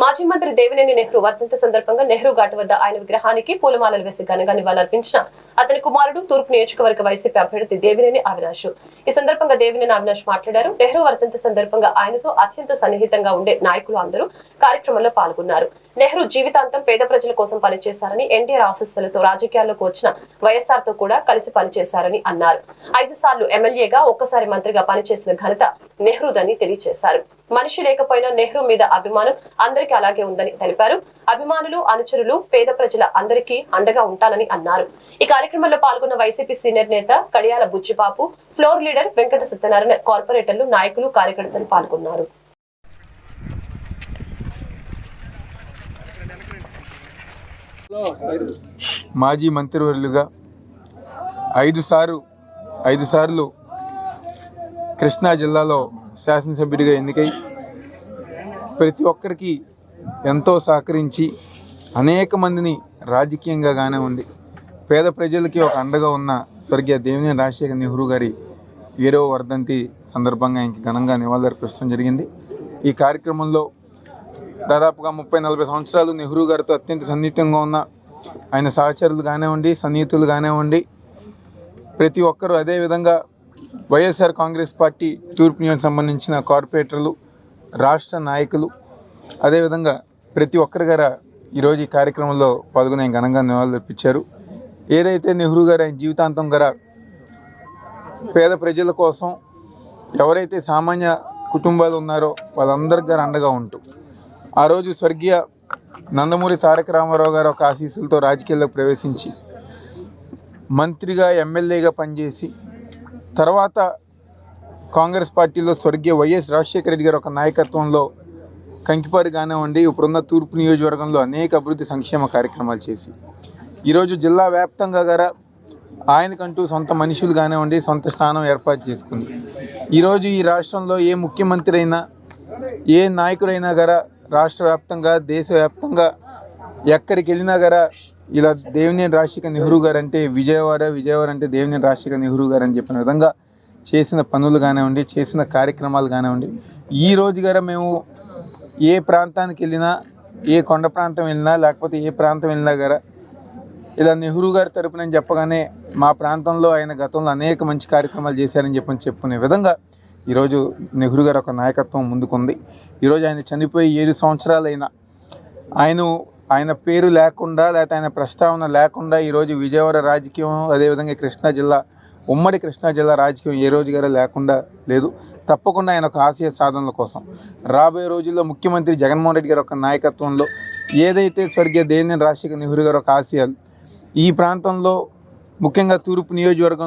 మాజీ మంత్రి దేవినేని నెహ్రూ వర్ధంతి సందర్భంగా నెహ్రూ ఘాట్ వద్ద ఆయన విగ్రహానికి పూలమాలలు వేసి ఘనంగా నివాళులర్పించిన అతని కుమారుడు తూర్పు నియోజకవర్గ వైసీపీ అభ్యర్థి దేవినేని అవినాష్. ఈ సందర్భంగా దేవినేని అవినాష్ మాట్లాడారు. నెహ్రూ వర్ధంతి సందర్భంగా ఆయనతో అత్యంత సన్నిహితంగా ఉండే నాయకులు అందరూ కార్యక్రమంలో పాల్గొన్నారు. నెహ్రూ జీవితాంతం పేద ప్రజల కోసం పనిచేశారని, ఎన్టీఆర్ ఆశీస్సులతో రాజకీయాల్లోకి వచ్చిన వైఎస్ఆర్ తో కూడా కలిసి పనిచేశారని అన్నారు. 5 సార్లు ఎమ్మెల్యేగా, ఒక్కసారి మంత్రిగా పనిచేసిన ఘనత నెహ్రూదని తెలియజేశారు. మనిషి లేకపోయినా నెహ్రూ మీద అభిమానం అందరికీ అలాగే ఉందని తెలిపారు. అభిమానులు, అనుచరులు, పేద ప్రజల అందరికీ అండగా ఉంటానని అన్నారు. ఈ కార్యక్రమంలో పాల్గొన్న వైసీపీ సీనియర్ నేత కడియాల బుచ్చిబాబు, ఫ్లోర్ లీడర్ వెంకట సత్యనారాయణ, కార్పొరేటర్లు, నాయకులు, కార్యకర్తలు పాల్గొన్నారు. మాజీ మంత్రివర్యులుగా 5 సార్లు కృష్ణా జిల్లాలో శాసనసభ్యుడిగా ఎన్నికై ప్రతి ఒక్కరికి ఎంతో సహకరించి అనేక మందిని రాజకీయంగా కానివ్వండి, పేద ప్రజలకి ఒక అండగా ఉన్న స్వర్గీయ దేవినేని రాజశేఖర్ నెహ్రూ గారి 7వ వర్ధంతి సందర్భంగా ఆయనకి ఘనంగా నివాళులర్పించడం జరిగింది. ఈ కార్యక్రమంలో దాదాపుగా 30-40 సంవత్సరాలు నెహ్రూ గారితో అత్యంత సన్నిహితంగా ఉన్న ఆయన సహచరులు కానివ్వండి, సన్నిహితులు కానివ్వండి, ప్రతి ఒక్కరూ, అదేవిధంగా వైఎస్ఆర్ కాంగ్రెస్ పార్టీ తూర్పు నియోజకవర్గానికి సంబంధించిన కార్పొరేటర్లు, రాష్ట్ర నాయకులు, అదేవిధంగా ప్రతి ఒక్కరి గారు ఈరోజు ఈ కార్యక్రమంలో పాల్గొని ఆయన ఘనంగా నివాళులర్పించారు. ఏదైతే నెహ్రూ గారు ఆయన జీవితాంతం గారు పేద ప్రజల కోసం, ఎవరైతే సామాన్య కుటుంబాలు ఉన్నారో వాళ్ళందరికీ గారు అండగా ఉంటూ, ఆ రోజు స్వర్గీయ నందమూరి తారక రామారావు గారు ఒక ఆశీస్సులతో రాజకీయాల్లోకి ప్రవేశించి మంత్రిగా, ఎమ్మెల్యేగా పనిచేసి, తర్వాత కాంగ్రెస్ పార్టీలో స్వర్గీయ వైఎస్ రాజశేఖర రెడ్డి గారు ఒక నాయకత్వంలో కంకిపాడు కానివ్వండి, ఇప్పుడున్న తూర్పు నియోజకవర్గంలో అనేక అభివృద్ధి సంక్షేమ కార్యక్రమాలు చేసి ఈరోజు జిల్లా వ్యాప్తంగా గారా ఆయనకంటూ సొంత మనుషులు కానివ్వండి, సొంత స్థానం ఏర్పాటు చేసుకుంది. ఈరోజు ఈ రాష్ట్రంలో ఏ ముఖ్యమంత్రి అయినా, ఏ నాయకుడైనా గారా రాష్ట్ర వ్యాప్తంగా, దేశవ్యాప్తంగా ఎక్కడికి వెళ్ళినా గారా ఇలా దేవినేని రాజశేఖర్ నెహ్రూ గారు అంటే విజయవాడ అంటే దేవినేని రాజశేఖర్ నెహ్రూ గారు అని చెప్పిన విధంగా చేసిన పనులు కానివ్వండి, చేసిన కార్యక్రమాలు కానివ్వండి, ఈ రోజు గారా మేము ఏ ప్రాంతానికి వెళ్ళినా, ఏ కొండ ప్రాంతం వెళ్ళినా, లేకపోతే ఏ ప్రాంతం వెళ్ళినా గారా ఇలా నెహ్రూ గారి తరపున చెప్పగానే మా ప్రాంతంలో ఆయన గతంలో అనేక మంచి కార్యక్రమాలు చేశారని చెప్పుకునే విధంగా ఈరోజు నెహ్రూ గారు ఒక నాయకత్వం ముందుకుంది. ఈరోజు ఆయన చనిపోయి 7 సంవత్సరాలైనా ఆయన పేరు లేకుండా, లేకపోతే ఆయన ప్రస్తావన లేకుండా ఈరోజు విజయవాడ రాజకీయం, అదేవిధంగా కృష్ణా జిల్లా, ఉమ్మడి కృష్ణా జిల్లా రాజకీయం ఏ రోజు గారు లేకుండా లేదు. తప్పకుండా ఆయన ఒక ఆశయ సాధనల కోసం రాబోయే రోజుల్లో ముఖ్యమంత్రి జగన్మోహన్ రెడ్డి గారు ఒక నాయకత్వంలో ఏదైతే స్వర్గీయ దేవినేని రాజశేఖర్ నెహ్రూ గారు ఒక ఆశయాలు ఈ ప్రాంతంలో, ముఖ్యంగా తూర్పు నియోజకవర్గంలో